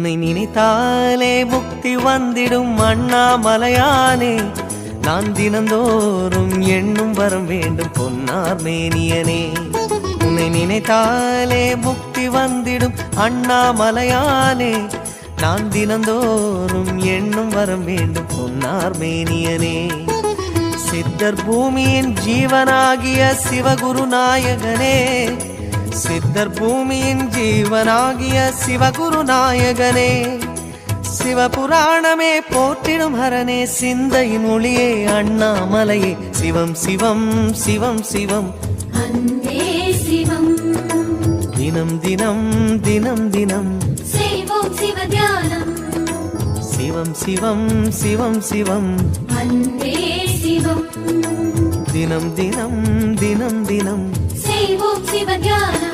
உன்னை நினைத்தாலே முக்தி வந்திடும் அண்ணாமலையானே, நான் தினந்தோறும் எண்ணும் வரம் வேண்டும் பொன்னார் மேனியனே. உன்னை நினைத்தாலே முக்தி வந்திடும் அண்ணாமலையானே, நான் தினந்தோறும் எண்ணும் வரம் வேண்டும் பொன்னார் மேனியனே. சித்தர் பூமியின் ஜீவனாகிய சிவகுரு நாயகனே, சித்தர் பூமியின் ஜீவனாகிய சிவகுரு நாயகனே, சிவபுராணமே போற்றிடும் ஹரனே, சிந்தையின் ஒளியே அண்ணாமலையே, சிவம் சிவம் சிவம் சிவம் அன்பே சிவம். தினம் தினம் தினம் தினம் செய்வோம் சிவ தியானம். சிவம் சிவம் சிவம் சிவம் அன்பே சிவம். தினம் தினம் தினம் தினம் செய்வோம் சிவ தியானம்.